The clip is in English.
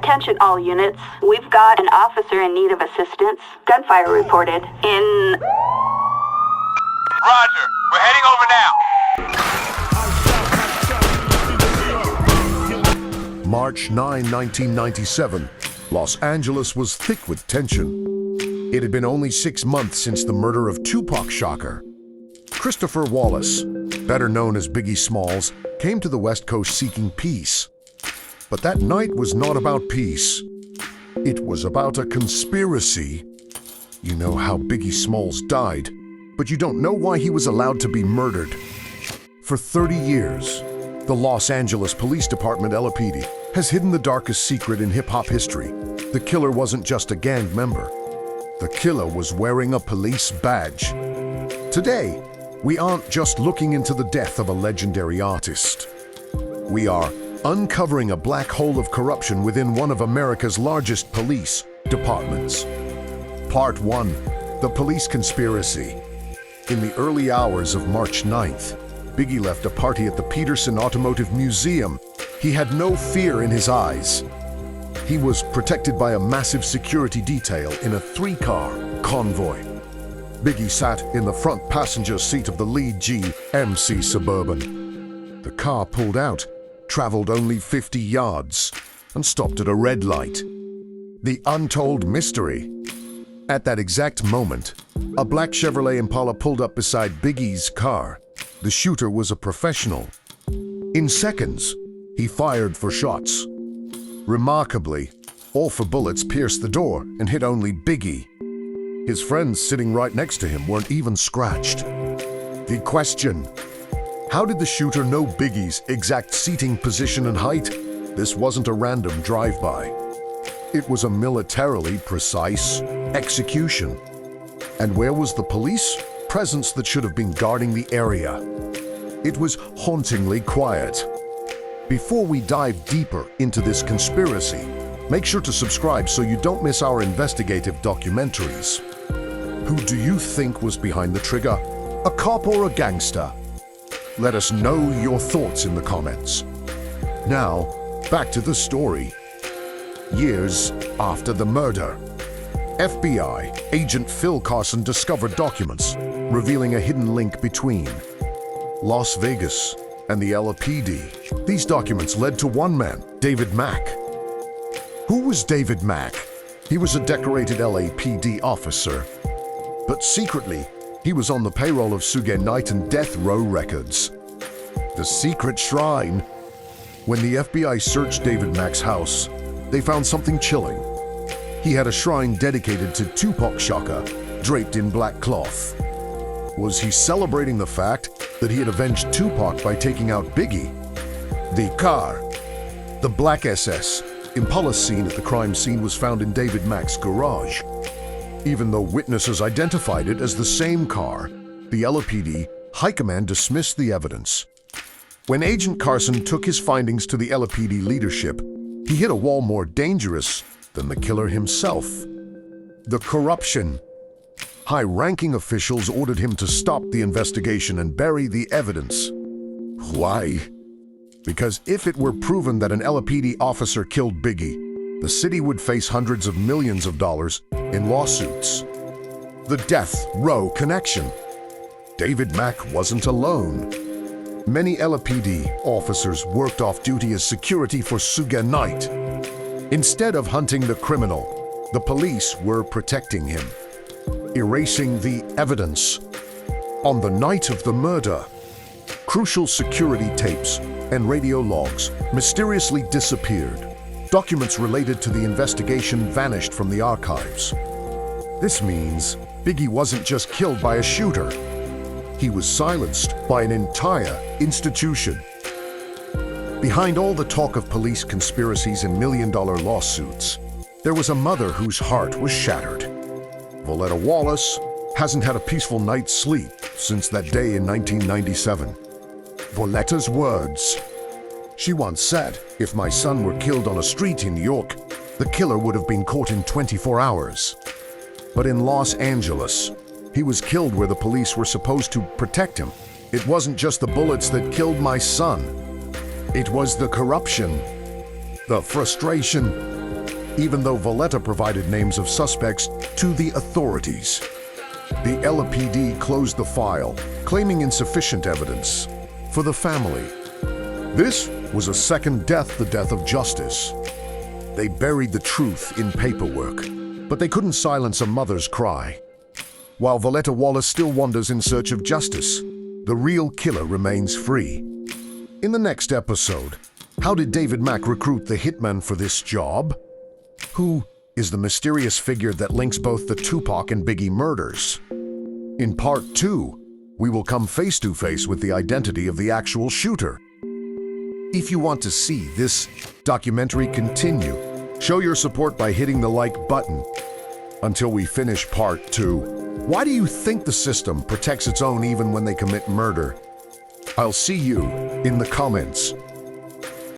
Attention all units. We've got an officer in need of assistance. Gunfire reported in... Roger. We're heading over now. March 9, 1997. Los Angeles was thick with tension. It had been only 6 months since the murder of Tupac shocker. Christopher Wallace, better known as Biggie Smalls, came to the West Coast seeking peace. But that night was not about peace. It was about a conspiracy. You know how Biggie Smalls died, but you don't know why he was allowed to be murdered. For 30 years, the Los Angeles Police Department, LAPD, has hidden the darkest secret in hip-hop history. The killer wasn't just a gang member. The killer was wearing a police badge. Today, we aren't just looking into the death of a legendary artist. We are uncovering a black hole of corruption within one of America's largest police departments. Part 1. The Police Conspiracy. In the early hours of March 9th, Biggie left a party at the Peterson Automotive Museum. He had no fear in his eyes. He was protected by a massive security detail in a 3-car convoy. Biggie sat in the front passenger seat of the lead GMC Suburban. The car pulled out, traveled only 50 yards, and stopped at a red light. The untold mystery. At that exact moment, a black Chevrolet Impala pulled up beside Biggie's car. The shooter was a professional. In seconds, he fired 4 shots. Remarkably, all 4 bullets pierced the door and hit only Biggie. His friends sitting right next to him weren't even scratched. The question: how did the shooter know Biggie's exact seating position and height? This wasn't a random drive-by. It was a militarily precise execution. And where was the police presence that should have been guarding the area? It was hauntingly quiet. Before we dive deeper into this conspiracy, make sure to subscribe so you don't miss our investigative documentaries. Who do you think was behind the trigger? A cop or a gangster? Let us know your thoughts in the comments. Now, back to the story. Years after the murder, FBI agent Phil Carson discovered documents revealing a hidden link between Las Vegas and the LAPD. These documents led to one man, David Mack. Who was David Mack? He was a decorated LAPD officer, but secretly, he was on the payroll of Suge Knight and Death Row Records. The secret shrine. When the FBI searched David Mack's house, they found something chilling. He had a shrine dedicated to Tupac shocker, draped in black cloth. Was he celebrating the fact that he had avenged Tupac by taking out Biggie? The car, the black SS Impala seen at the crime scene, was found in David Mack's garage. Even though witnesses identified it as the same car, the LAPD High Command dismissed the evidence. When Agent Carson took his findings to the LAPD leadership, he hit a wall more dangerous than the killer himself. The corruption. High-ranking officials ordered him to stop the investigation and bury the evidence. Why? Because if it were proven that an LAPD officer killed Biggie, the city would face hundreds of millions of dollars in lawsuits. The death row connection. David Mack wasn't alone. Many LAPD officers worked off duty as security for Suge Knight. Instead of hunting the criminal, the police were protecting him, erasing the evidence. On the night of the murder, crucial security tapes and radio logs mysteriously disappeared. Documents related to the investigation vanished from the archives. This means Biggie wasn't just killed by a shooter. He was silenced by an entire institution. Behind all the talk of police conspiracies and million-dollar lawsuits, there was a mother whose heart was shattered. Voletta Wallace hasn't had a peaceful night's sleep since that day in 1997. Voletta's words. She once said, "If my son were killed on a street in New York, the killer would have been caught in 24 hours. But in Los Angeles, he was killed where the police were supposed to protect him. It wasn't just the bullets that killed my son. It was the corruption, the frustration, even though Valletta provided names of suspects to the authorities. The LAPD closed the file, claiming insufficient evidence. For the family, this was a second death, the death of justice. They buried the truth in paperwork, but they couldn't silence a mother's cry. While Valletta Wallace still wanders in search of justice, the real killer remains free. In the next episode, how did David Mack recruit the hitman for this job? Who is the mysterious figure that links both the Tupac and Biggie murders? In part 2, we will come face to face with the identity of the actual shooter. If you want to see this documentary continue, show your support by hitting the like button. Until we finish part 2, why do you think the system protects its own even when they commit murder? I'll see you in the comments.